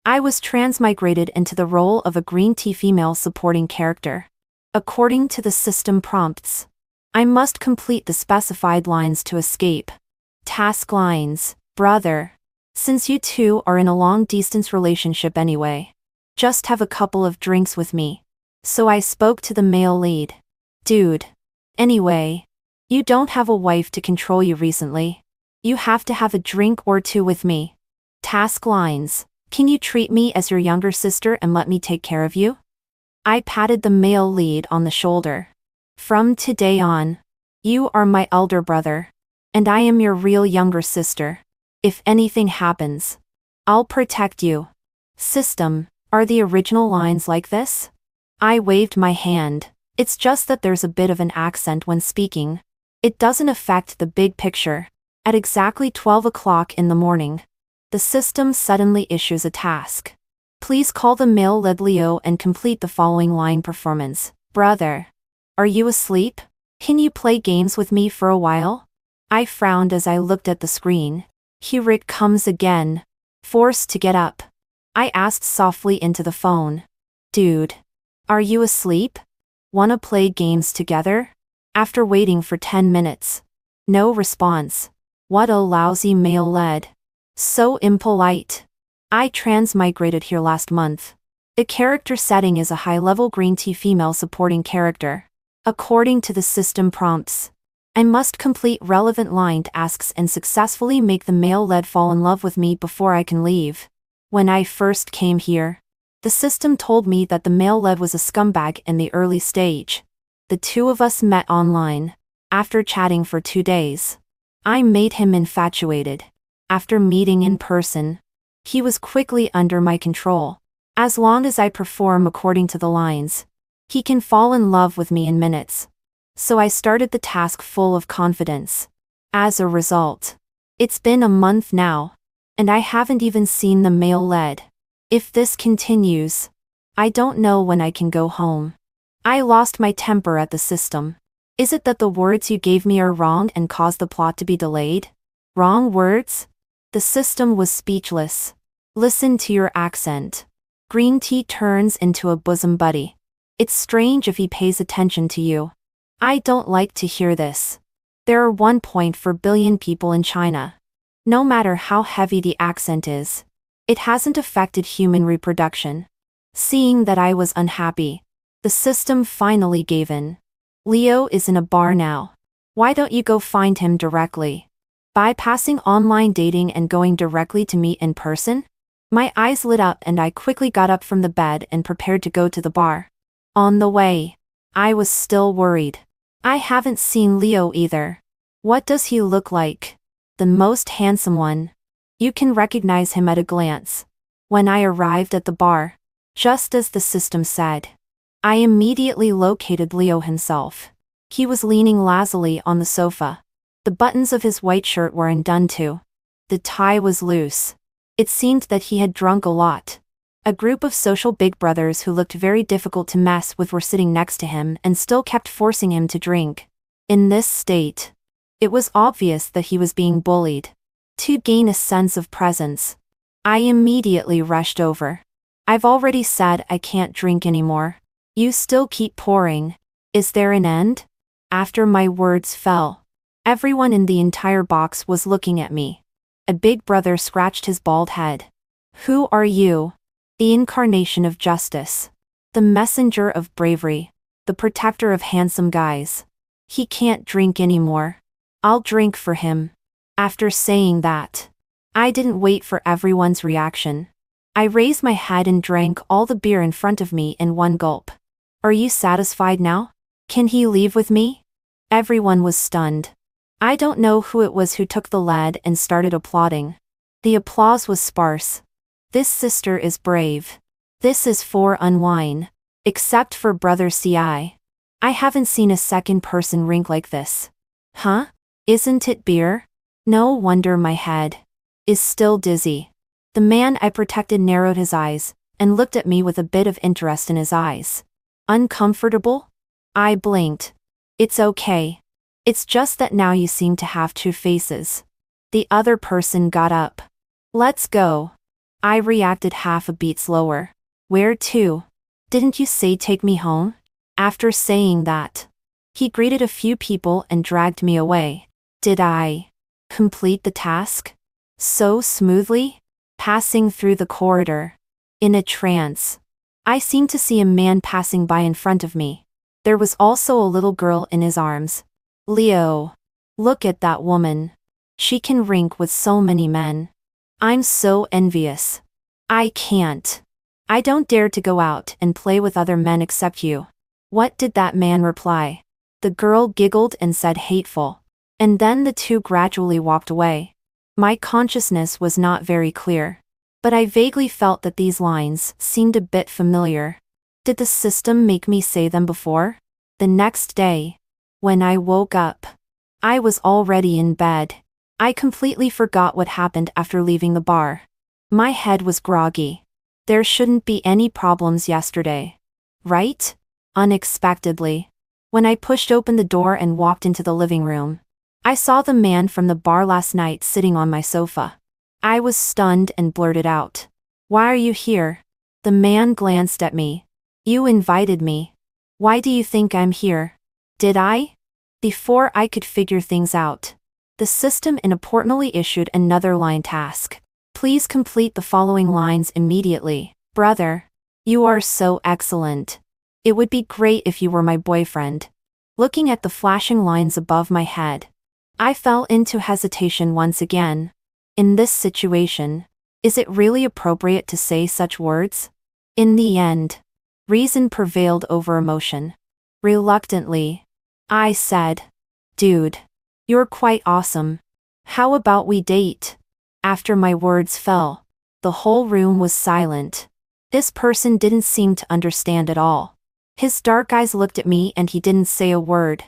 I was transmigrated into the role of a green tea female supporting character. According to the system prompts, I must complete the specified lines to escape. Task lines: brother, since you two are in a long-distance relationship anyway, just have a couple of drinks with me. So I spoke to the male lead. Dude. Anyway, you don't have a wife to control you recently. You have to have a drink or two with me. Task lines: can you treat me as your younger sister and let me take care of you? I patted the male lead on the shoulder. From today on, you are my elder brother, and I am your real younger sister. If anything happens, I'll protect you. System, are the original lines like this? I waved my hand. It's just that there's a bit of an accent when speaking. It doesn't affect the big picture. At exactly 12 o'clock in the morning, the system suddenly issues a task. Please call the male lead Leo and complete the following line performance. Brother, are you asleep? Can you play games with me for a while? I frowned as I looked at the screen. Here it comes again. Forced to get up, I asked softly into the phone. Dude, are you asleep? Wanna play games together? After waiting for 10 minutes. No response. What a lousy male lead. So impolite. I transmigrated here last month. The character setting is a high-level green tea female supporting character. According to the system prompts, I must complete relevant line tasks and successfully make the male lead fall in love with me before I can leave. When I first came here, the system told me that the male lead was a scumbag in the early stage. The two of us met online. After chatting for 2 days, I made him infatuated. After meeting in person, he was quickly under my control. As long as I perform according to the lines, he can fall in love with me in minutes. So I started the task full of confidence. As a result, it's been a month now, and I haven't even seen the male lead. If this continues, I don't know when I can go home. I lost my temper at the system. Is it that the words you gave me are wrong and caused the plot to be delayed? Wrong words? The system was speechless. Listen to your accent. Green tea turns into a bosom buddy. It's strange if he pays attention to you. I don't like to hear this. There are 1.4 billion people in China. No matter how heavy the accent is, it hasn't affected human reproduction. Seeing that I was unhappy, the system finally gave in. Leo is in a bar now. Why don't you go find him directly? Bypassing online dating and going directly to meet in person? My eyes lit up and I quickly got up from the bed and prepared to go to the bar. On the way, I was still worried. I haven't seen Leo either. What does he look like? The most handsome one. You can recognize him at a glance. When I arrived at the bar, just as the system said, I immediately located Leo himself. He was leaning lazily on the sofa. The buttons of his white shirt were undone too. The tie was loose. It seemed that he had drunk a lot. A group of social big brothers who looked very difficult to mess with were sitting next to him and still kept forcing him to drink. In this state, it was obvious that he was being bullied. To gain a sense of presence, I immediately rushed over. I've already said I can't drink anymore. You still keep pouring. Is there an end? After my words fell, everyone in the entire box was looking at me. A big brother scratched his bald head. Who are you? The incarnation of justice. The messenger of bravery. The protector of handsome guys. He can't drink anymore. I'll drink for him. After saying that, I didn't wait for everyone's reaction. I raised my head and drank all the beer in front of me in one gulp. Are you satisfied now? Can he leave with me? Everyone was stunned. I don't know who it was who took the lead and started applauding. The applause was sparse. This sister is brave. This is for unwine. Except for brother CI. I haven't seen a second person rink like this. Huh? Isn't it beer? No wonder my head is still dizzy. The man I protected narrowed his eyes and looked at me with a bit of interest in his eyes. Uncomfortable? I blinked. It's okay. It's just that now you seem to have two faces. The other person got up. Let's go. I reacted half a beat slower. Where to? Didn't you say take me home? After saying that, he greeted a few people and dragged me away. Did I complete the task? So smoothly? Passing through the corridor. In a trance, I seemed to see a man passing by in front of me. There was also a little girl in his arms. Leo. Look at that woman. She can rink with so many men. I'm so envious. I can't. I don't dare to go out and play with other men except you. What did that man reply? The girl giggled and said hateful. And then the two gradually walked away. My consciousness was not very clear, but I vaguely felt that these lines seemed a bit familiar. Did the system make me say them before? The next day, when I woke up, I was already in bed. I completely forgot what happened after leaving the bar. My head was groggy. There shouldn't be any problems yesterday, right? Unexpectedly, when I pushed open the door and walked into the living room, I saw the man from the bar last night sitting on my sofa. I was stunned and blurted out, "Why are you here?" The man glanced at me. "You invited me. Why do you think I'm here?" Did I? Before I could figure things out, the system inadvertently issued another line task. Please complete the following lines immediately. Brother, you are so excellent. It would be great if you were my boyfriend. Looking at the flashing lines above my head, I fell into hesitation once again. In this situation, is it really appropriate to say such words? In the end, reason prevailed over emotion. Reluctantly, I said, "Dude, you're quite awesome. How about we date?" After my words fell, the whole room was silent. This person didn't seem to understand at all. His dark eyes looked at me and he didn't say a word.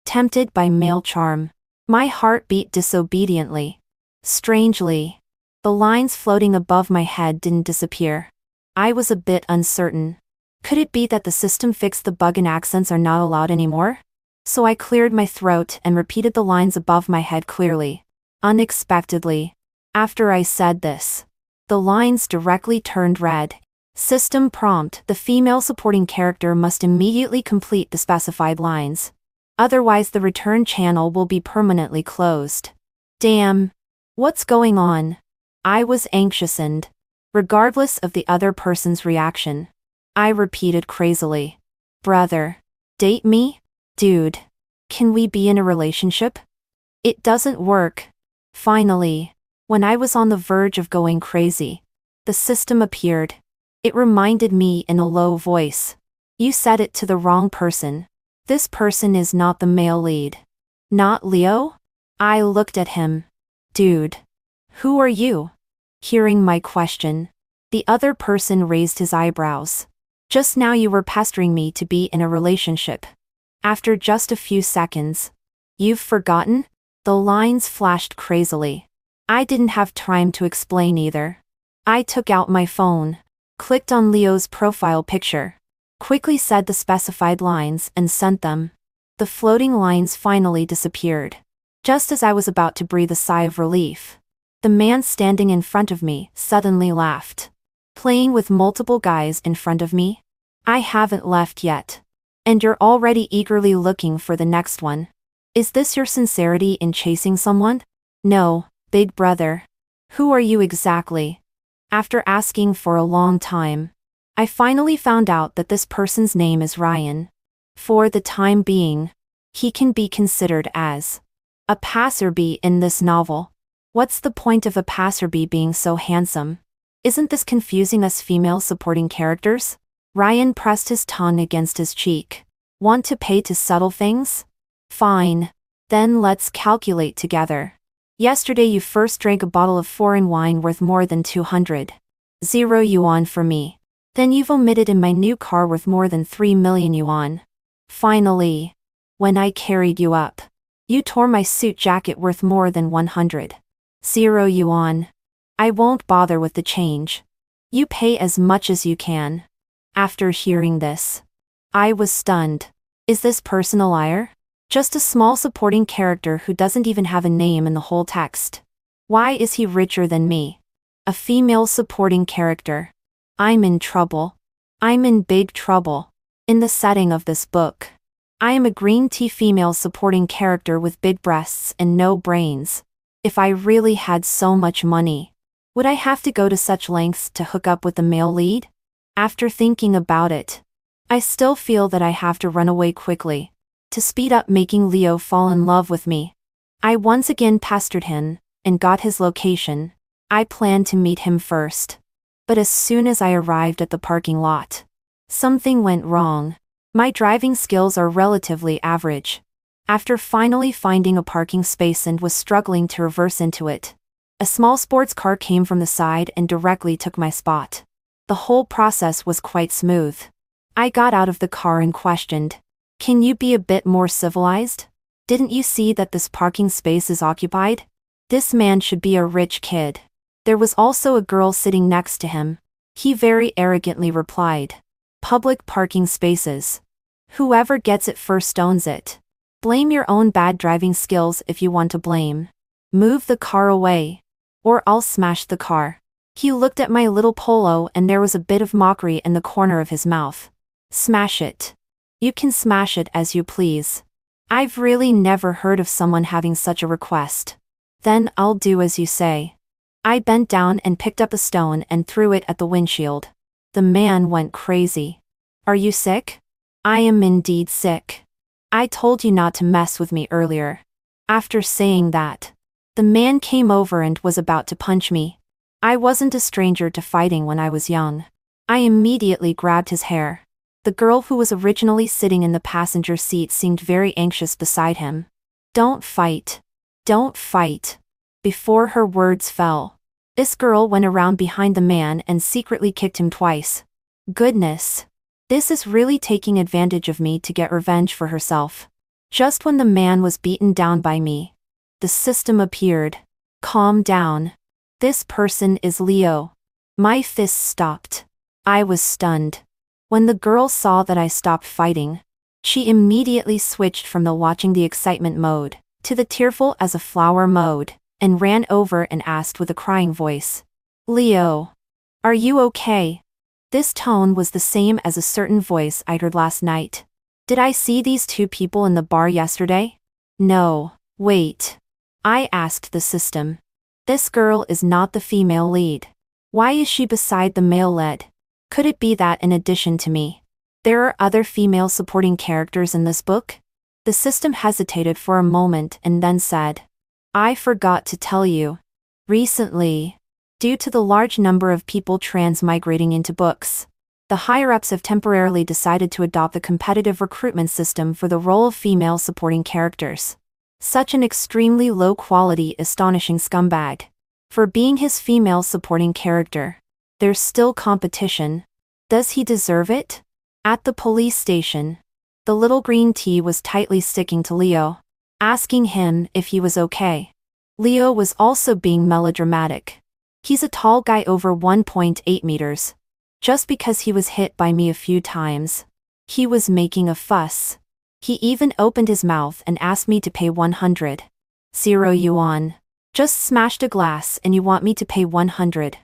Tempted by male charm, my heart beat disobediently. Strangely, the lines floating above my head didn't disappear. I was a bit uncertain. Could it be that the system fixed the bug and accents are not allowed anymore? So I cleared my throat and repeated the lines above my head clearly. Unexpectedly, after I said this, the lines directly turned red. System prompt: the female supporting character must immediately complete the specified lines. Otherwise the return channel will be permanently closed. Damn. What's going on? I was anxious and, regardless of the other person's reaction, I repeated crazily, "Brother, date me? Dude, can we be in a relationship?" It doesn't work. Finally, when I was on the verge of going crazy, the system appeared. It reminded me in a low voice, "You said it to the wrong person. This person is not the male lead." "Not Leo?" I looked at him. "Dude, who are you?" Hearing my question, the other person raised his eyebrows. "Just now you were pestering me to be in a relationship." After just a few seconds, "You've forgotten?" The lines flashed crazily. I didn't have time to explain either. I took out my phone, clicked on Leo's profile picture, quickly said the specified lines and sent them. The floating lines finally disappeared. Just as I was about to breathe a sigh of relief, the man standing in front of me suddenly laughed. "Playing with multiple guys in front of me? I haven't left yet. And you're already eagerly looking for the next one. Is this your sincerity in chasing someone?" "No, big brother. Who are you exactly?" After asking for a long time, I finally found out that this person's name is Ryan. For the time being, he can be considered as a passerby in this novel. What's the point of a passerby being so handsome? Isn't this confusing us female supporting characters? Ryan pressed his tongue against his cheek. "Want to pay to subtle things? Fine. Then let's calculate together. Yesterday you first drank a bottle of foreign wine worth more than 200,000 yuan for me. Then you've omitted in my new car worth more than 3 million yuan. Finally, when I carried you up, you tore my suit jacket worth more than 100,000 yuan. I won't bother with the change. You pay as much as you can." After hearing this, I was stunned. Is this person a liar? Just a small supporting character who doesn't even have a name in the whole text. Why is he richer than me? A female supporting character. I'm in trouble. I'm in big trouble. In the setting of this book, I am a green tea female supporting character with big breasts and no brains. If I really had so much money, would I have to go to such lengths to hook up with the male lead? After thinking about it, I still feel that I have to run away quickly, to speed up making Leo fall in love with me. I once again pestered him, and got his location. I planned to meet him first. But as soon as I arrived at the parking lot, something went wrong. My driving skills are relatively average. After finally finding a parking space and was struggling to reverse into it, a small sports car came from the side and directly took my spot. The whole process was quite smooth. I got out of the car and questioned, "Can you be a bit more civilized? Didn't you see that this parking space is occupied? This man should be a rich kid." There was also a girl sitting next to him. He very arrogantly replied, "Public parking spaces. Whoever gets it first owns it. Blame your own bad driving skills if you want to blame. Move the car away, or I'll smash the car." He looked at my little polo and there was a bit of mockery in the corner of his mouth. "Smash it. You can smash it as you please. I've really never heard of someone having such a request." "Then I'll do as you say." I bent down and picked up a stone and threw it at the windshield. The man went crazy. "Are you sick?" "I am indeed sick. I told you not to mess with me earlier." After saying that, the man came over and was about to punch me. I wasn't a stranger to fighting when I was young. I immediately grabbed his hair. The girl who was originally sitting in the passenger seat seemed very anxious beside him. "Don't fight. Don't fight." Before her words fell, this girl went around behind the man and secretly kicked him twice. Goodness. This is really taking advantage of me to get revenge for herself. Just when the man was beaten down by me, the system appeared. "Calm down. This person is Leo." My fists stopped. I was stunned. When the girl saw that I stopped fighting, she immediately switched from the watching the excitement mode to the tearful as a flower mode, and ran over and asked with a crying voice, "Leo, are you okay?" This tone was the same as a certain voice I'd heard last night. Did I see these two people in the bar yesterday? No, wait. I asked the system. This girl is not the female lead. Why is she beside the male lead? Could it be that in addition to me, there are other female supporting characters in this book? The system hesitated for a moment and then said, "I forgot to tell you. Recently, due to the large number of people transmigrating into books, the higher-ups have temporarily decided to adopt the competitive recruitment system for the role of female supporting characters. Such an extremely low-quality, astonishing scumbag. For being his female supporting character, there's still competition. Does he deserve it?" At the police station, the little green tea was tightly sticking to Leo, asking him if he was okay. Leo was also being melodramatic. He's a tall guy over 1.8 meters. Just because he was hit by me a few times, he was making a fuss. He even opened his mouth and asked me to pay 100 yuan. Just smashed a glass and you want me to pay 100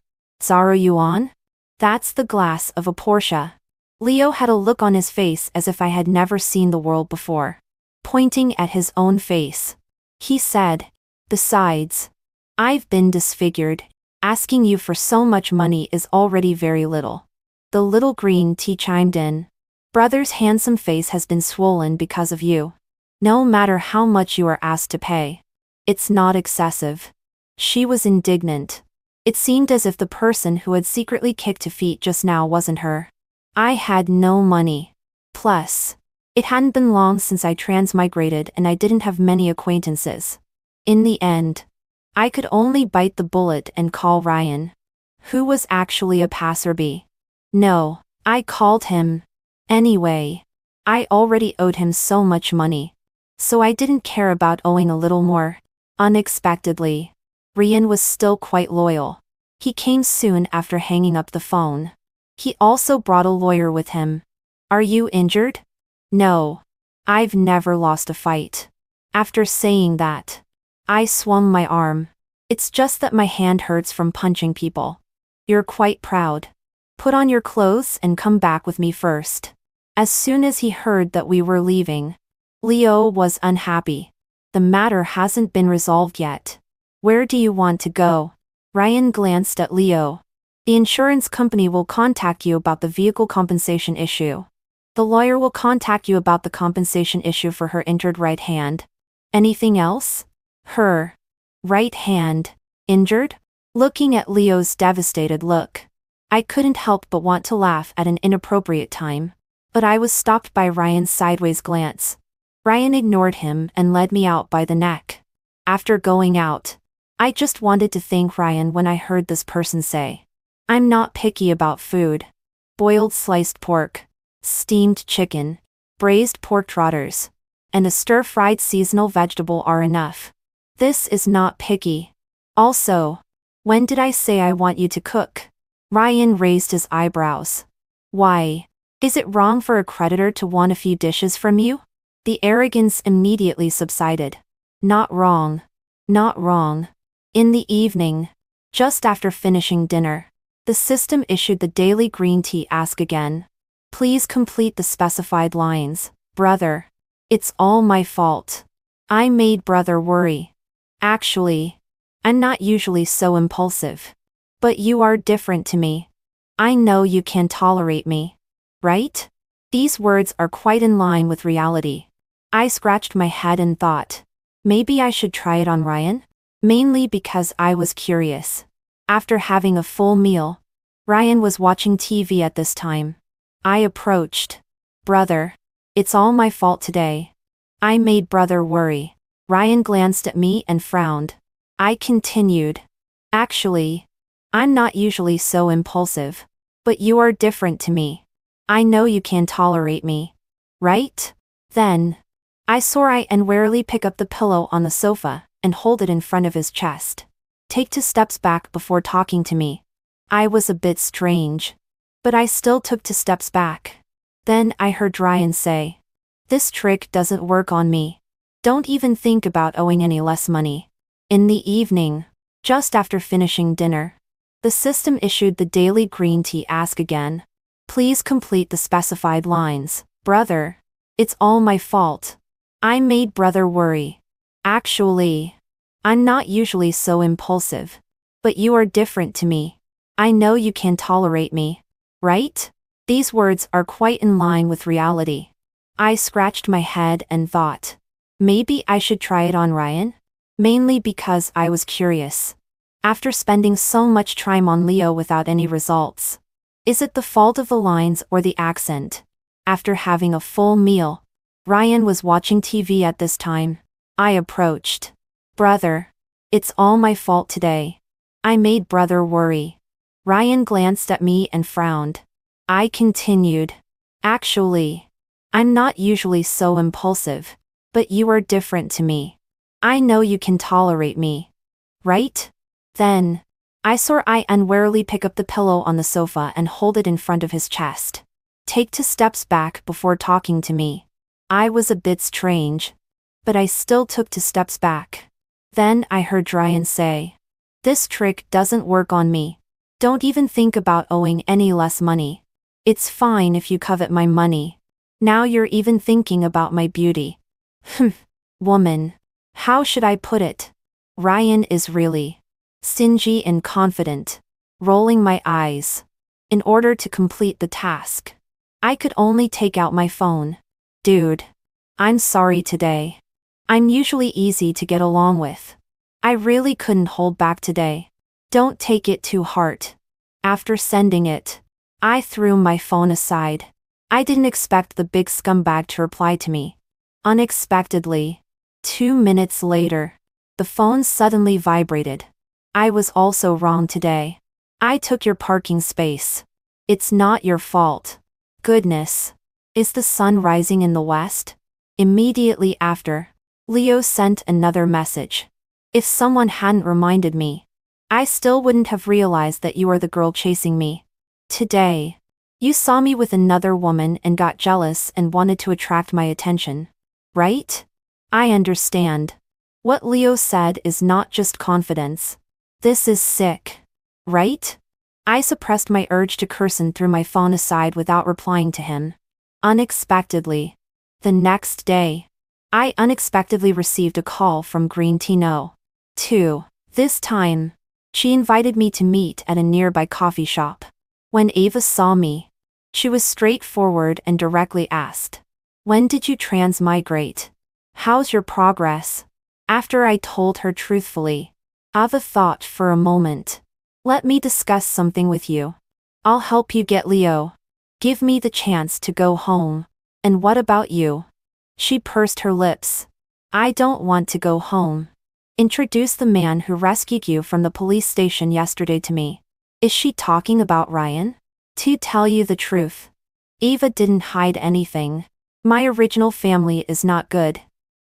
yuan? That's the glass of a Porsche. Leo had a look on his face as if I had never seen the world before. Pointing at his own face, he said, "Besides, I've been disfigured. Asking you for so much money is already very little." The little green tea chimed in, "Brother's handsome face has been swollen because of you. No matter how much you are asked to pay, it's not excessive." She was indignant. It seemed as if the person who had secretly kicked to feet just now wasn't her. I had no money. Plus, it hadn't been long since I transmigrated and I didn't have many acquaintances. In the end, I could only bite the bullet and call Ryan, who was actually a passerby. No, I called him. Anyway, I already owed him so much money, so I didn't care about owing a little more. Unexpectedly, Ryan was still quite loyal. He came soon after hanging up the phone. He also brought a lawyer with him. "Are you injured?" "No. I've never lost a fight." After saying that, I swung my arm. It's just that my hand hurts from punching people. You're quite proud. Put on your clothes and come back with me first. As soon as he heard that we were leaving, Leo was unhappy. The matter hasn't been resolved yet. Where do you want to go? Ryan glanced at Leo. The insurance company will contact you about the vehicle compensation issue. The lawyer will contact you about the compensation issue for her injured right hand. Anything else? Her right hand injured? Looking at Leo's devastated look, I couldn't help but want to laugh at an inappropriate time. But I was stopped by Ryan's sideways glance. Ryan ignored him and led me out by the neck. After going out, I just wanted to thank Ryan when I heard this person say, "I'm not picky about food. Boiled sliced pork, steamed chicken, braised pork trotters, and a stir-fried seasonal vegetable are enough. This is not picky. Also, when did I say I want you to cook?" Ryan raised his eyebrows. "Why? Is it wrong for a creditor to want a few dishes from you?" The arrogance immediately subsided. "Not wrong. Not wrong." In the evening, just after finishing dinner, the system issued the daily green tea ask again. "Please complete the specified lines, brother. It's all my fault. I made brother worry. Actually, I'm not usually so impulsive. But you are different to me. I know you can tolerate me. Right?" These words are quite in line with reality. I scratched my head and thought, maybe I should try it on Ryan? Mainly because I was curious. After having a full meal, Ryan was watching TV at this time. I approached. "Brother, it's all my fault today. I made brother worry." Ryan glanced at me and frowned. I continued. "Actually, I'm not usually so impulsive. But you are different to me. I know you can tolerate me. Right?" Then, I saw Ryan warily pick up the pillow on the sofa and hold it in front of his chest. Take 2 steps back before talking to me. I was a bit strange. But I still took 2 steps back. Then I heard Ryan say, "This trick doesn't work on me. Don't even think about owing any less money." In the evening, just after finishing dinner, the system issued the daily green tea ask again. "Please complete the specified lines, brother. It's all my fault. I made brother worry. Actually, I'm not usually so impulsive. But you are different to me. I know you can tolerate me. Right?" These words are quite in line with reality. I scratched my head and thought, maybe I should try it on Ryan? Mainly because I was curious. After spending so much time on Leo without any results. Is it the fault of the lines or the accent? After having a full meal, Ryan was watching TV at this time. I approached. "Brother, it's all my fault today. I made brother worry." Ryan glanced at me and frowned. I continued. "Actually, I'm not usually so impulsive. But you are different to me. I know you can tolerate me. Right?" Then, I saw Ryan warily pick up the pillow on the sofa and hold it in front of his chest. Take 2 steps back before talking to me. I was a bit strange. But I still took 2 steps back. Then I heard Ryan say, "This trick doesn't work on me. Don't even think about owing any less money. It's fine if you covet my money. Now you're even thinking about my beauty. Woman. How should I put it? Ryan is really stingy and confident." Rolling my eyes. In order to complete the task, I could only take out my phone. "Dude. I'm sorry today. I'm usually easy to get along with. I really couldn't hold back today. Don't take it too hard." After sending it, I threw my phone aside. I didn't expect the big scumbag to reply to me. Unexpectedly, 2 minutes later, the phone suddenly vibrated. "I was also wrong today. I took your parking space. It's not your fault." Goodness. Is the sun rising in the west? Immediately after, Leo sent another message. "If someone hadn't reminded me, I still wouldn't have realized that you are the girl chasing me. Today, you saw me with another woman and got jealous and wanted to attract my attention. Right? I understand. What Leo said is not just confidence. This is sick. Right? I suppressed my urge to curse and threw my phone aside without replying to him. Unexpectedly. The next day, I unexpectedly received a call from Green Tea No. 2. This time, she invited me to meet at a nearby coffee shop. When Ava saw me, she was straightforward and directly asked, "When did you transmigrate? How's your progress?" After I told her truthfully, Ava thought for a moment. "Let me discuss something with you. I'll help you get Leo. Give me the chance to go home. And what about you?" She pursed her lips. "I don't want to go home. Introduce the man who rescued you from the police station yesterday to me." Is she talking about Ryan? To tell you the truth, Ava didn't hide anything. My original family is not good.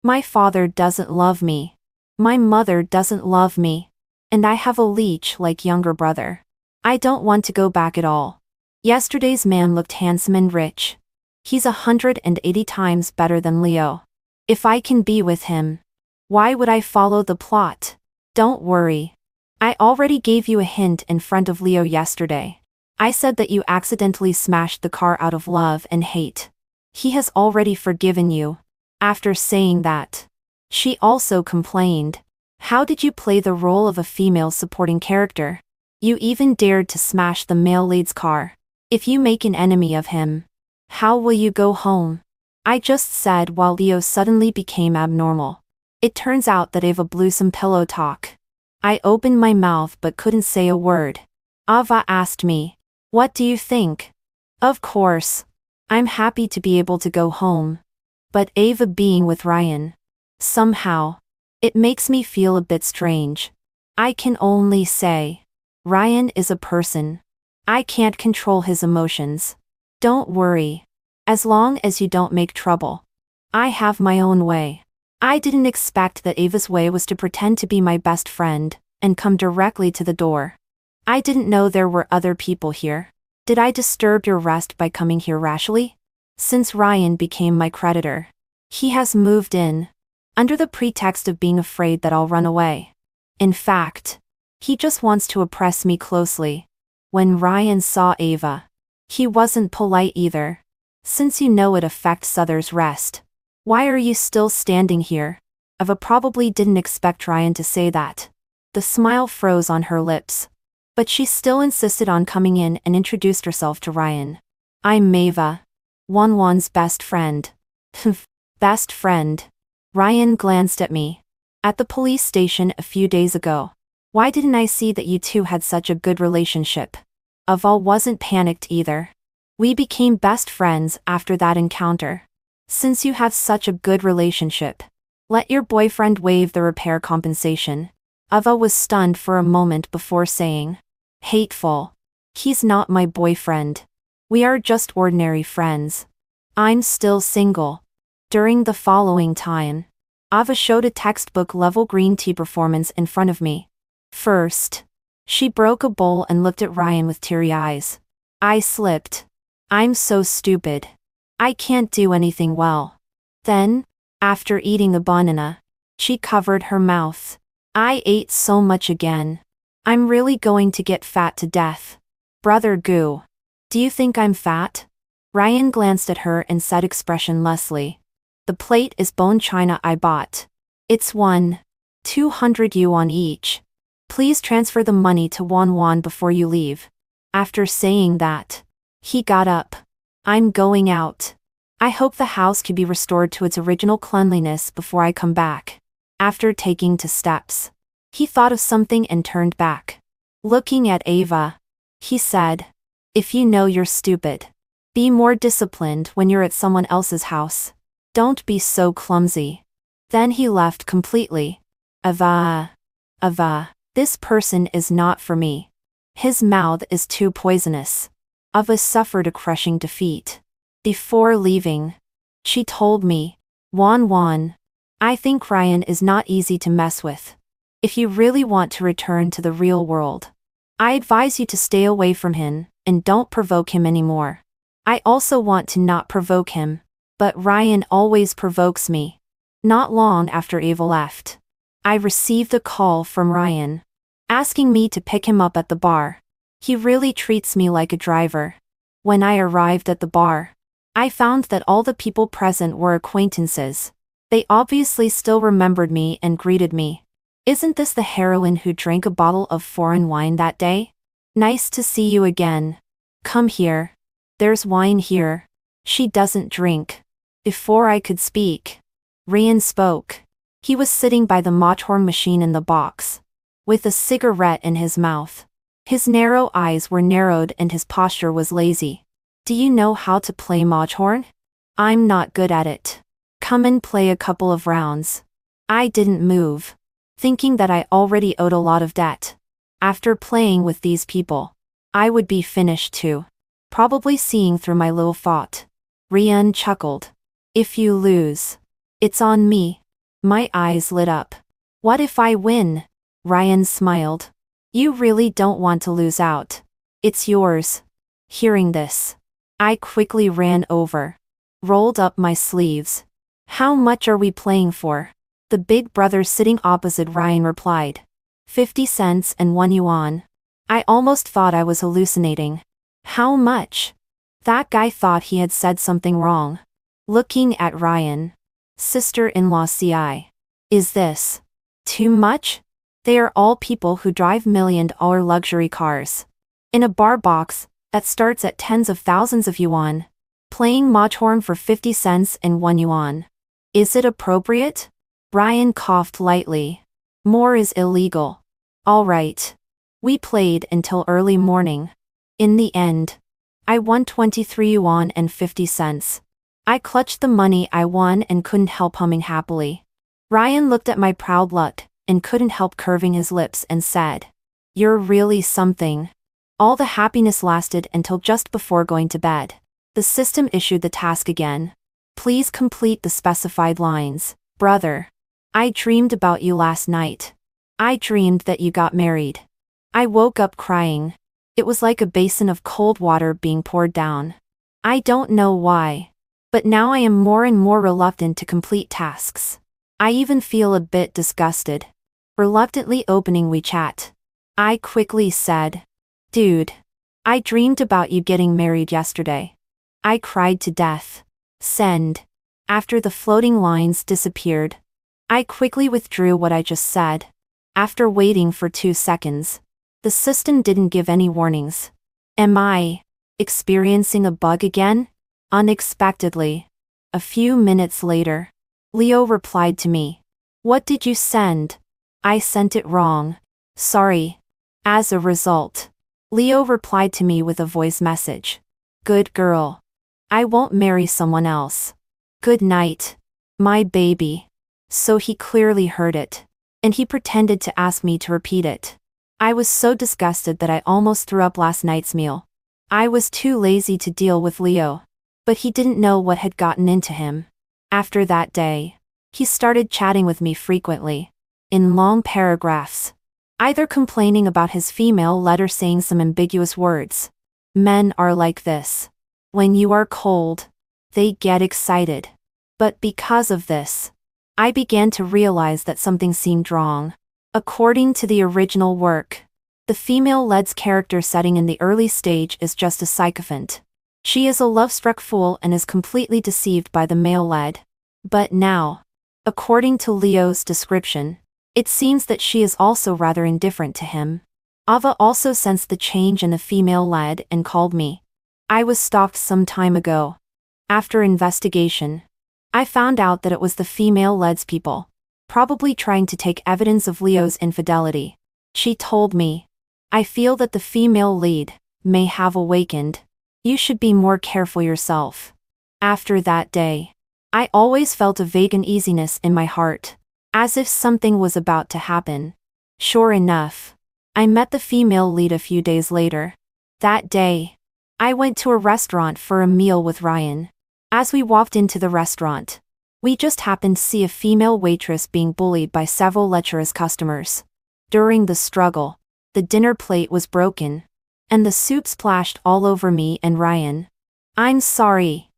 My father doesn't love me. My mother doesn't love me. And I have a leech-like younger brother. I don't want to go back at all. Yesterday's man looked handsome and rich. He's 180 times better than Leo. If I can be with him, why would I follow the plot? Don't worry. I already gave you a hint in front of Leo yesterday. I said that you accidentally smashed the car out of love and hate. He has already forgiven you. After saying that, she also complained. How did you play the role of a female supporting character? You even dared to smash the male lead's car. If you make an enemy of him, how will you go home? I just said while Leo suddenly became abnormal. It turns out that Ava blew some pillow talk. I opened my mouth but couldn't say a word. Ava asked me, "What do you think?" Of course, I'm happy to be able to go home. But Ava being with Ryan, somehow, it makes me feel a bit strange. I can only say, Ryan is a person. I can't control his emotions. Don't worry. As long as you don't make trouble. I have my own way. I didn't expect that Ava's way was to pretend to be my best friend, and come directly to the door. I didn't know there were other people here. Did I disturb your rest by coming here rashly? Since Ryan became my creditor, he has moved in, under the pretext of being afraid that I'll run away. In fact, he just wants to oppress me closely. When Ryan saw Ava, he wasn't polite either. Since you know it affects others' rest, why are you still standing here? Ava probably didn't expect Ryan to say that. The smile froze on her lips. But she still insisted on coming in and introduced herself to Ryan. I'm Mava. Wanwan's best friend. Best friend. Ryan glanced at me. At the police station a few days ago. Why didn't I see that you two had such a good relationship? Ava wasn't panicked either. We became best friends after that encounter. Since you have such a good relationship, let your boyfriend waive the repair compensation. Ava was stunned for a moment before saying, "Hateful. He's not my boyfriend. We are just ordinary friends. I'm still single." During the following time, Ava showed a textbook-level green tea performance in front of me. First, she broke a bowl and looked at Ryan with teary eyes. I slipped. I'm so stupid. I can't do anything well. Then, after eating the banana, she covered her mouth. I ate so much again. I'm really going to get fat to death. Brother Goo. Do you think I'm fat? Ryan glanced at her and said expressionlessly. The plate is bone china I bought. It's 200 yuan each. Please transfer the money to Wanwan before you leave. After saying that, he got up. I'm going out. I hope the house can be restored to its original cleanliness before I come back. After taking 2 steps, he thought of something and turned back. Looking at Ava, he said, "If you know you're stupid, be more disciplined when you're at someone else's house. Don't be so clumsy." Then he left completely. Ava, this person is not for me. His mouth is too poisonous. Ava suffered a crushing defeat. Before leaving, she told me, Wanwan, I think Ryan is not easy to mess with. If you really want to return to the real world, I advise you to stay away from him, and don't provoke him anymore. I also want to not provoke him, but Ryan always provokes me. Not long after Ava left, I received a call from Ryan, asking me to pick him up at the bar. He really treats me like a driver. When I arrived at the bar, I found that all the people present were acquaintances. They obviously still remembered me and greeted me. Isn't this the heroine who drank a bottle of foreign wine that day? Nice to see you again. Come here. There's wine here. She doesn't drink. Before I could speak, Ryan spoke. He was sitting by the motorhorn machine in the box, with a cigarette in his mouth. His narrow eyes were narrowed and his posture was lazy. Do you know how to play motorhorn? I'm not good at it. Come and play a couple of rounds. I didn't move, thinking that I already owed a lot of debt. After playing with these people, I would be finished too. Probably seeing through my little thought. Ryan chuckled. If you lose, it's on me. My eyes lit up. What if I win? Ryan smiled. You really don't want to lose out. It's yours. Hearing this, I quickly ran over, rolled up my sleeves. How much are we playing for? The big brother sitting opposite Ryan replied. 50 cents and 1 yuan. I almost thought I was hallucinating. How much? That guy thought he had said something wrong. Looking at Ryan. Sister-in-law CI. Is this too much? They are all people who drive million-dollar luxury cars. In a bar box that starts at tens of thousands of yuan. Playing motorhorn for 50 cents and 1 yuan. Is it appropriate? Ryan coughed lightly. More is illegal. All right. We played until early morning. In the end, I won 23 yuan and 50 cents. I clutched the money I won and couldn't help humming happily. Ryan looked at my proud luck and couldn't help curving his lips and said, You're really something. All the happiness lasted until just before going to bed. The system issued the task again. Please complete the specified lines. Brother, I dreamed about you last night. I dreamed that you got married. I woke up crying. It was like a basin of cold water being poured down. I don't know why, but now I am more and more reluctant to complete tasks. I even feel a bit disgusted. Reluctantly opening WeChat, I quickly said, Dude, I dreamed about you getting married yesterday. I cried to death. Send. After the floating lines disappeared, I quickly withdrew what I just said. After waiting for 2 seconds, the system didn't give any warnings. Am I experiencing a bug again? Unexpectedly, a few minutes later, Leo replied to me. What did you send? I sent it wrong. Sorry. As a result, Leo replied to me with a voice message. Good girl. I won't marry someone else. Good night, my baby. So he clearly heard it, and he pretended to ask me to repeat it. I was so disgusted that I almost threw up last night's meal. I was too lazy to deal with Leo, but he didn't know what had gotten into him. After that day, he started chatting with me frequently, in long paragraphs, either complaining about his female lead or saying some ambiguous words. Men are like this. When you are cold, they get excited. But because of this, I began to realize that something seemed wrong. According to the original work, the female lead's character setting in the early stage is just a sycophant. She is a love-struck fool and is completely deceived by the male lead. But now, according to Leo's description, it seems that she is also rather indifferent to him. Ava also sensed the change in the female lead and called me. I was stalked some time ago. After investigation, I found out that it was the female lead's people, probably trying to take evidence of Leo's infidelity. She told me, I feel that the female lead may have awakened. You should be more careful yourself. After that day, I always felt a vague uneasiness in my heart, as if something was about to happen. Sure enough, I met the female lead a few days later. That day, I went to a restaurant for a meal with Ryan. As we walked into the restaurant, we just happened to see a female waitress being bullied by several lecherous customers. During the struggle, the dinner plate was broken, and the soup splashed all over me and Ryan. I'm sorry.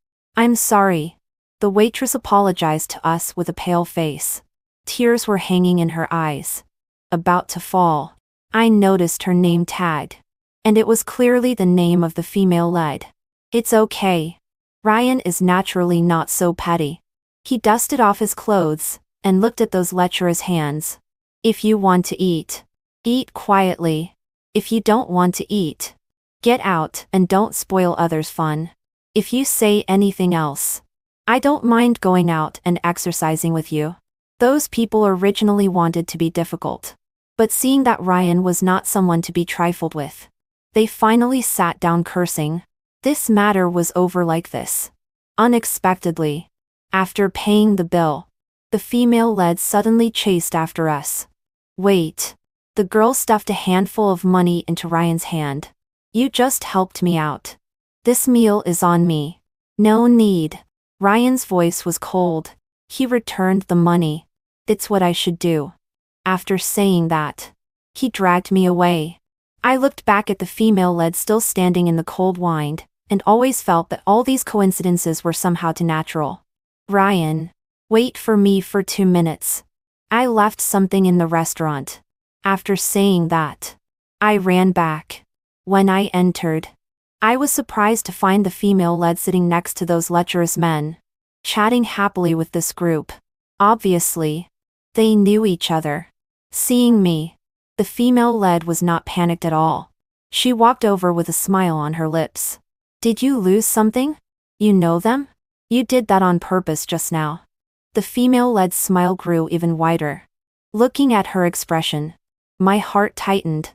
The waitress apologized to us with a pale face. Tears were hanging in her eyes. About to fall. I noticed her name tag. And it was clearly the name of the female lead. It's okay. Ryan is naturally not so petty. He dusted off his clothes and looked at those lecherous hands. If you want to eat, eat quietly. If you don't want to eat, get out and don't spoil others' fun. If you say anything else, I don't mind going out and exercising with you. Those people originally wanted to be difficult. But seeing that Ryan was not someone to be trifled with, they finally sat down cursing. This matter was over like this. Unexpectedly. After paying the bill, the female lead suddenly chased after us. Wait. The girl stuffed a handful of money into Ryan's hand. You just helped me out. This meal is on me. No need. Ryan's voice was cold. He returned the money. It's what I should do. After saying that, he dragged me away. I looked back at the female lead still standing in the cold wind, and always felt that all these coincidences were somehow too natural. Ryan, wait for me for 2 minutes. I left something in the restaurant. After saying that, I ran back. When I entered, I was surprised to find the female lead sitting next to those lecherous men, chatting happily with this group. Obviously, they knew each other. Seeing me, the female lead was not panicked at all. She walked over with a smile on her lips. Did you lose something? You know them? You did that on purpose just now. The female lead's smile grew even wider. Looking at her expression, my heart tightened.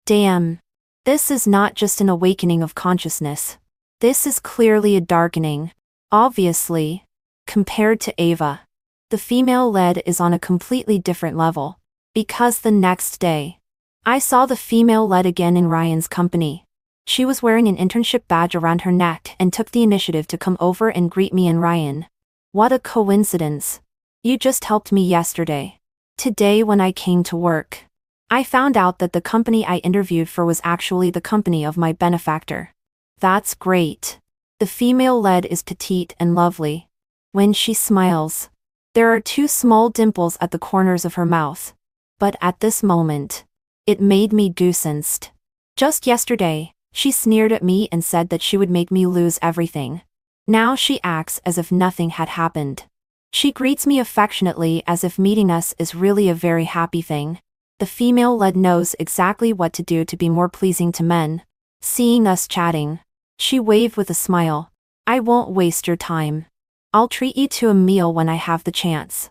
Damn. This is not just an awakening of consciousness. This is clearly a darkening. Obviously, compared to Ava, the female lead is on a completely different level. Because the next day, I saw the female lead again in Ryan's company. She was wearing an internship badge around her neck and took the initiative to come over and greet me and Ryan. What a coincidence. You just helped me yesterday. Today when I came to work, I found out that the company I interviewed for was actually the company of my benefactor. That's great. The female lead is petite and lovely. When she smiles, there are 2 small dimples at the corners of her mouth. But at this moment, it made me goosensed. Just yesterday, she sneered at me and said that she would make me lose everything. Now she acts as if nothing had happened. She greets me affectionately as if meeting us is really a very happy thing. The female lead knows exactly what to do to be more pleasing to men. Seeing us chatting, she waved with a smile. I won't waste your time. I'll treat you to a meal when I have the chance.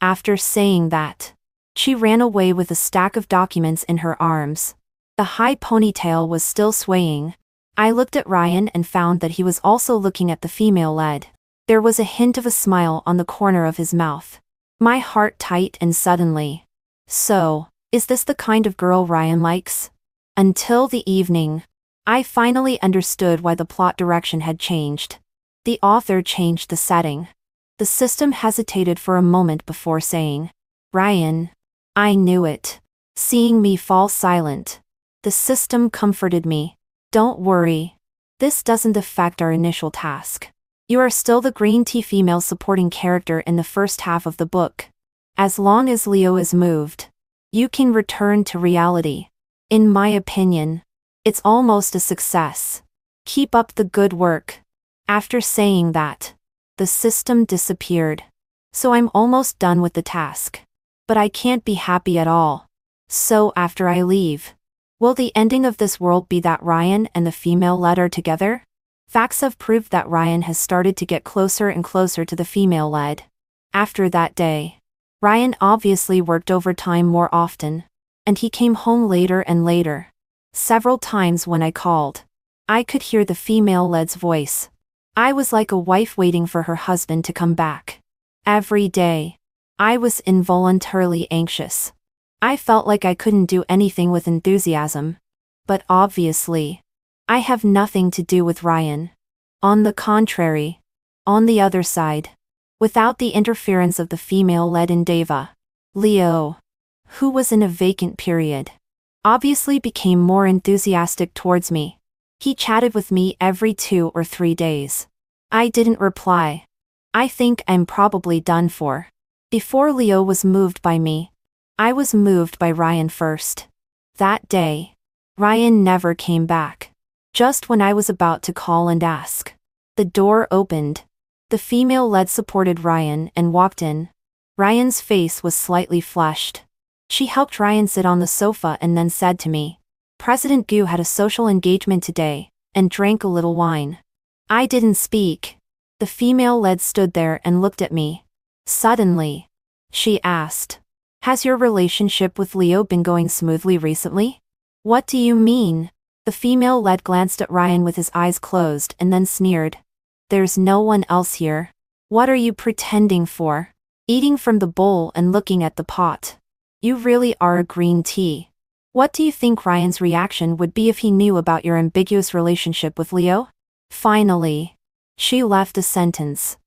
After saying that, she ran away with a stack of documents in her arms. The high ponytail was still swaying. I looked at Ryan and found that he was also looking at the female lead. There was a hint of a smile on the corner of his mouth. My heart tightened and suddenly. So, is this the kind of girl Ryan likes? Until the evening, I finally understood why the plot direction had changed. The author changed the setting. The system hesitated for a moment before saying, Ryan. I knew it. Seeing me fall silent, the system comforted me. Don't worry. This doesn't affect our initial task. You are still the green tea female supporting character in the first half of the book. As long as Leo is moved, you can return to reality. In my opinion, it's almost a success. Keep up the good work. After saying that, the system disappeared. So I'm almost done with the task. But I can't be happy at all. So after I leave, will the ending of this world be that Ryan and the female lead are together? Facts have proved that Ryan has started to get closer and closer to the female lead. After that day, Ryan obviously worked overtime more often, and he came home later and later. Several times when I called, I could hear the female lead's voice. I was like a wife waiting for her husband to come back. Every day, I was involuntarily anxious. I felt like I couldn't do anything with enthusiasm. But obviously, I have nothing to do with Ryan. On the contrary, on the other side, without the interference of the female lead in Deva, Leo, who was in a vacant period, obviously became more enthusiastic towards me. He chatted with me every 2 or 3 days. I didn't reply. I think I'm probably done for. Before Leo was moved by me, I was moved by Ryan first. That day, Ryan never came back. Just when I was about to call and ask, the door opened. The female lead supported Ryan and walked in. Ryan's face was slightly flushed. She helped Ryan sit on the sofa and then said to me, "President Gu had a social engagement today, and drank a little wine." I didn't speak. The female lead stood there and looked at me. Suddenly, she asked, "Has your relationship with Leo been going smoothly recently?" "What do you mean?" The female lead glanced at Ryan with his eyes closed and then sneered. "There's no one else here. What are you pretending for? Eating from the bowl and looking at the pot. You really are a green tea." "What do you think Ryan's reaction would be if he knew about your ambiguous relationship with Leo?" Finally, she left a sentence.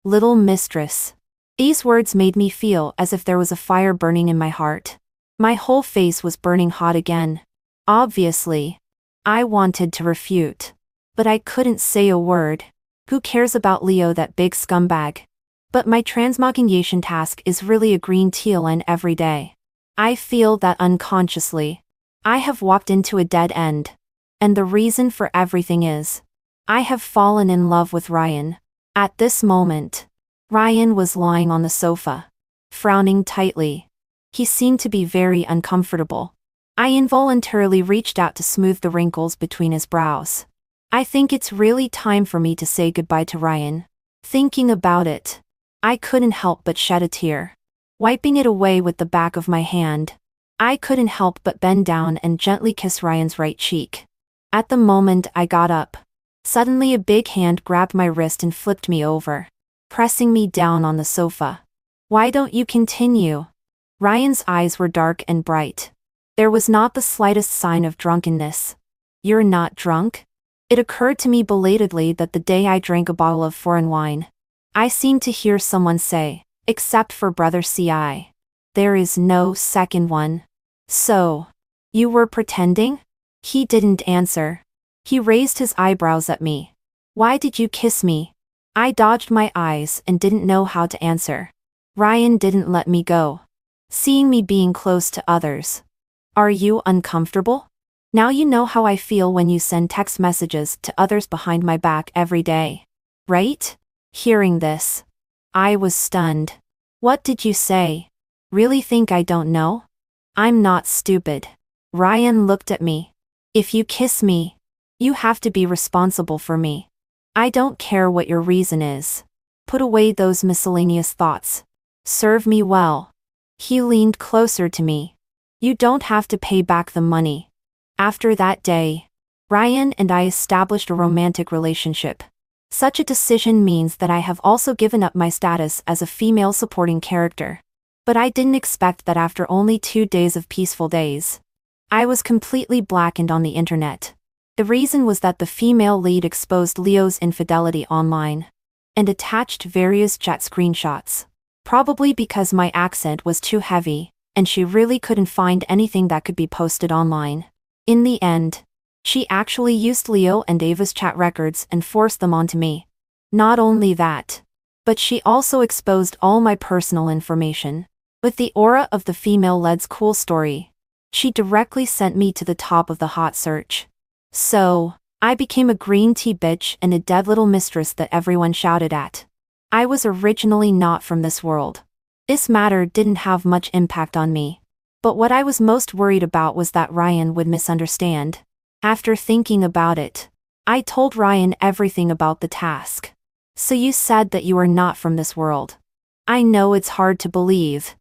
"Little mistress." These words made me feel as if there was a fire burning in my heart. My whole face was burning hot again. Obviously, I wanted to refute, but I couldn't say a word. Who cares about Leo, that big scumbag? But my transmogation task is really a green tea line every day. I feel that unconsciously, I have walked into a dead end. And the reason for everything is, I have fallen in love with Ryan. At this moment, Ryan was lying on the sofa, frowning tightly. He seemed to be very uncomfortable. I involuntarily reached out to smooth the wrinkles between his brows. I think it's really time for me to say goodbye to Ryan. Thinking about it, I couldn't help but shed a tear. Wiping it away with the back of my hand, I couldn't help but bend down and gently kiss Ryan's right cheek. At the moment I got up, suddenly a big hand grabbed my wrist and flipped me over, pressing me down on the sofa. "Why don't you continue?" Ryan's eyes were dark and bright. There was not the slightest sign of drunkenness. "You're not drunk?" It occurred to me belatedly that the day I drank a bottle of foreign wine, I seemed to hear someone say, "Except for Brother CI. There is no second one." "So, you were pretending?" He didn't answer. He raised his eyebrows at me. "Why did you kiss me?" I dodged my eyes and didn't know how to answer. Ryan didn't let me go, seeing me being close to others. "Are you uncomfortable? Now you know how I feel when you send text messages to others behind my back every day, right?" Hearing this, I was stunned. "What did you say? Really think I don't know?" "I'm not stupid." Ryan looked at me. "If you kiss me, you have to be responsible for me. I don't care what your reason is. Put away those miscellaneous thoughts. Serve me well." He leaned closer to me. "You don't have to pay back the money." After that day, Ryan and I established a romantic relationship. Such a decision means that I have also given up my status as a female supporting character. But I didn't expect that after only 2 days of peaceful days, I was completely blackened on the internet. The reason was that the female lead exposed Leo's infidelity online and attached various chat screenshots. Probably because my accent was too heavy, and she really couldn't find anything that could be posted online. In the end, she actually used Leo and Ava's chat records and forced them onto me. Not only that, but she also exposed all my personal information. With the aura of the female lead's cool story, she directly sent me to the top of the hot search. So, I became a green tea bitch and a dead little mistress that everyone shouted at. I was originally not from this world. This matter didn't have much impact on me. But what I was most worried about was that Ryan would misunderstand. After thinking about it, I told Ryan everything about the task. "So you said that you are not from this world. I know it's hard to believe,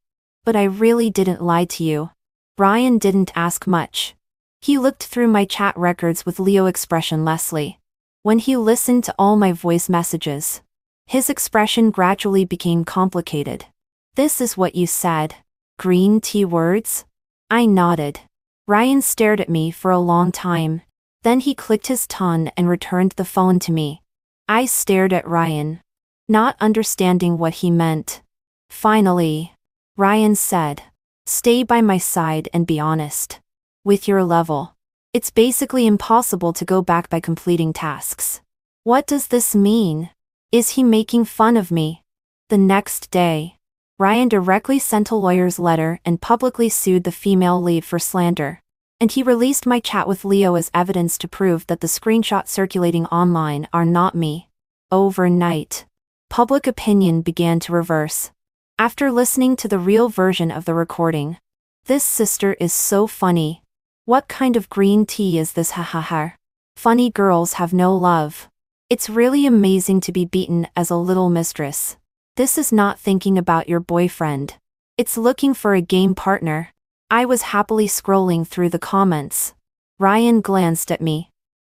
but I really didn't lie to you." Ryan didn't ask much. He looked through my chat records with Leo expressionlessly. When he listened to all my voice messages, his expression gradually became complicated. "This is what you said. Green tea words?" I nodded. Ryan stared at me for a long time. Then he clicked his tongue and returned the phone to me. I stared at Ryan, not understanding what he meant. Finally, Ryan said, "Stay by my side and be honest. With your level, it's basically impossible to go back by completing tasks." "What does this mean? Is he making fun of me?" The next day, Ryan directly sent a lawyer's letter and publicly sued the female lead for slander. And he released my chat with Leo as evidence to prove that the screenshots circulating online are not me. Overnight, public opinion began to reverse. After listening to the real version of the recording, this sister is so funny. What kind of green tea is this, hahaha? Funny girls have no love. It's really amazing to be beaten as a little mistress. This is not thinking about your boyfriend. It's looking for a game partner. I was happily scrolling through the comments. Ryan glanced at me.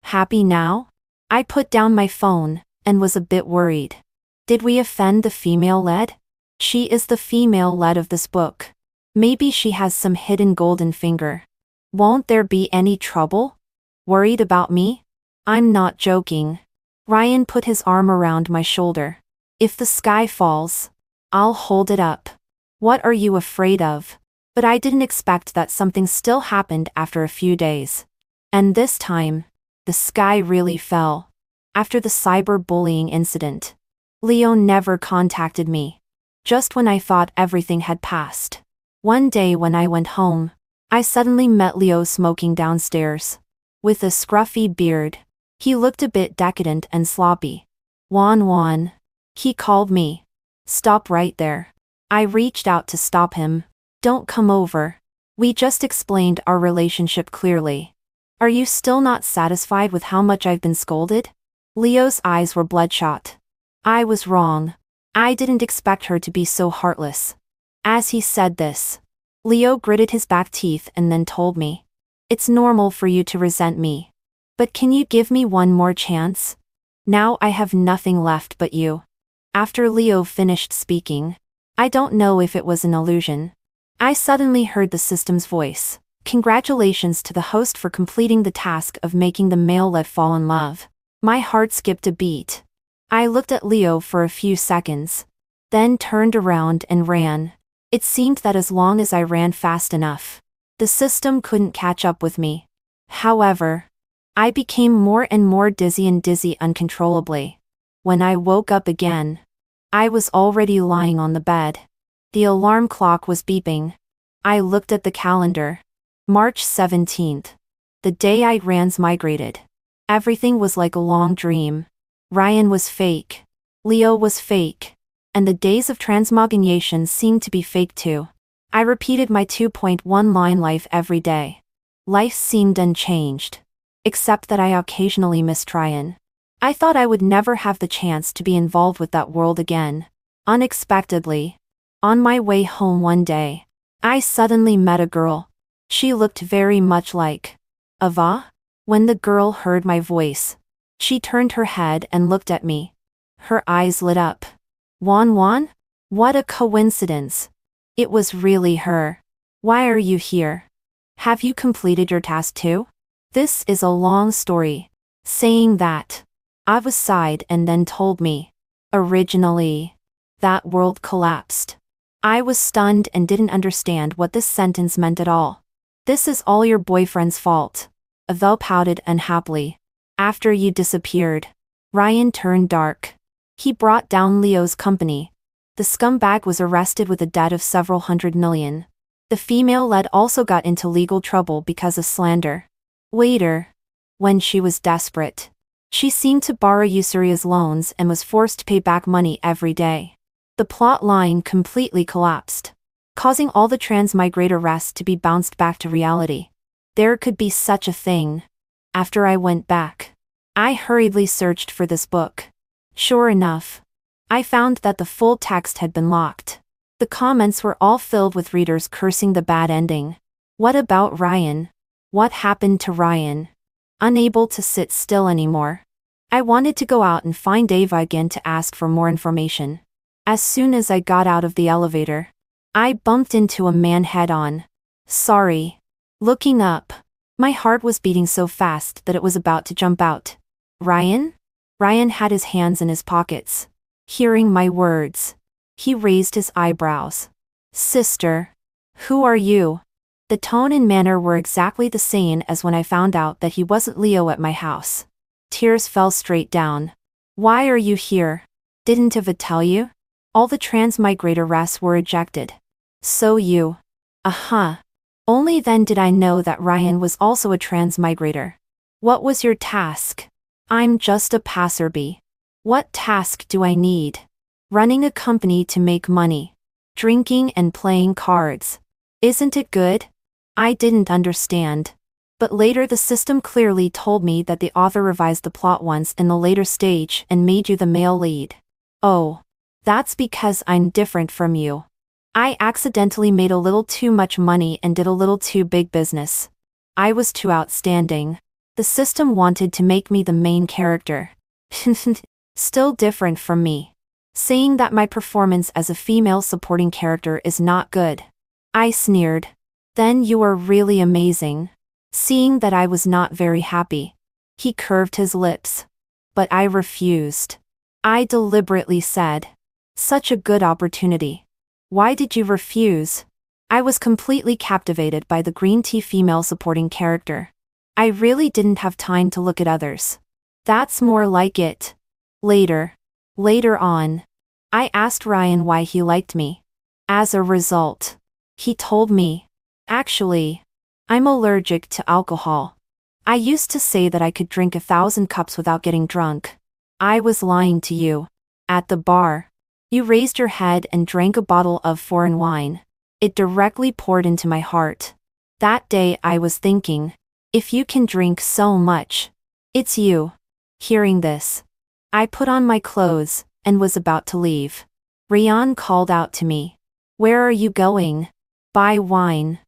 Happy now? I put down my phone and was a bit worried. Did we offend the female lead? She is the female lead of this book. Maybe she has some hidden golden finger. Won't there be any trouble? Worried about me? I'm not joking. Ryan put his arm around my shoulder. If the sky falls, I'll hold it up. What are you afraid of? But I didn't expect that something still happened after a few days. And this time, the sky really fell. After the cyberbullying incident, Leo never contacted me. Just when I thought everything had passed. One day when I went home, I suddenly met Leo smoking downstairs. With a scruffy beard, he looked a bit decadent and sloppy. Juan, he called me. Stop right there. I reached out to stop him. Don't come over. We just explained our relationship clearly. Are you still not satisfied with how much I've been scolded? Leo's eyes were bloodshot. I was wrong. I didn't expect her to be so heartless. As he said this, Leo gritted his back teeth and then told me. It's normal for you to resent me. But can you give me one more chance? Now I have nothing left but you. After Leo finished speaking, I don't know if it was an illusion. I suddenly heard the system's voice. Congratulations to the host for completing the task of making the male lead fall in love. My heart skipped a beat. I looked at Leo for a few seconds, then turned around and ran. It seemed that as long as I ran fast enough, the system couldn't catch up with me. However, I became more and more dizzy uncontrollably. When I woke up again, I was already lying on the bed. The alarm clock was beeping. I looked at the calendar. March 17th. The day I transmigrated. Everything was like a long dream. Ryan was fake. Leo was fake. And the days of transmogration seemed to be fake too. I repeated my 2.1 line life every day. Life seemed unchanged. Except that I occasionally missed Ryan. I thought I would never have the chance to be involved with that world again. Unexpectedly, on my way home one day, I suddenly met a girl. She looked very much like Ava. When the girl heard my voice, she turned her head and looked at me. Her eyes lit up. Juan? What a coincidence. It was really her. Why are you here? Have you completed your task too? This is a long story. Saying that, Ava sighed and then told me. Originally, that world collapsed. I was stunned and didn't understand what this sentence meant at all. This is all your boyfriend's fault. Ava pouted unhappily. After you disappeared, Ryan turned dark. He brought down Leo's company. The scumbag was arrested with a debt of several $100 million. The female lead also got into legal trouble because of slander. Later, when she was desperate, she seemed to borrow usurious loans and was forced to pay back money every day. The plot line completely collapsed, causing all the transmigrator rest to be bounced back to reality. There could be such a thing. After I went back, I hurriedly searched for this book. Sure enough, I found that the full text had been locked. The comments were all filled with readers cursing the bad ending. What about Ryan? What happened to Ryan? Unable to sit still anymore, I wanted to go out and find Ava again to ask for more information. As soon as I got out of the elevator, I bumped into a man head-on. Sorry. Looking up, my heart was beating so fast that it was about to jump out. Ryan? Ryan had his hands in his pockets. Hearing my words, he raised his eyebrows. Sister, who are you? The tone and manner were exactly the same as when I found out that he wasn't Leo at my house. Tears fell straight down. Why are you here? Didn't Ava tell you? All the transmigrator rests were ejected. So you. Uh-huh. Only then did I know that Ryan was also a transmigrator. What was your task? I'm just a passerby. What task do I need? Running a company to make money. Drinking and playing cards. Isn't it good? I didn't understand. But later the system clearly told me that the author revised the plot once in the later stage and made you the male lead. Oh. That's because I'm different from you. I accidentally made a little too much money and did a little too big business. I was too outstanding. The system wanted to make me the main character. Still different from me. Saying that my performance as a female supporting character is not good. I sneered. Then you are really amazing. Seeing that I was not very happy. He curved his lips. But I refused. I deliberately said. Such a good opportunity. Why did you refuse? I was completely captivated by the green tea female supporting character. I really didn't have time to look at others. That's more like it. Later on, I asked Ryan why he liked me. As a result, he told me, actually, I'm allergic to alcohol. I used to say that I could drink 1,000 cups without getting drunk. I was lying to you. At the bar, you raised your head and drank a bottle of foreign wine. It directly poured into my heart. That day I was thinking, if you can drink so much, it's you. Hearing this, I put on my clothes and was about to leave. Ryan called out to me. Where are you going? Buy wine.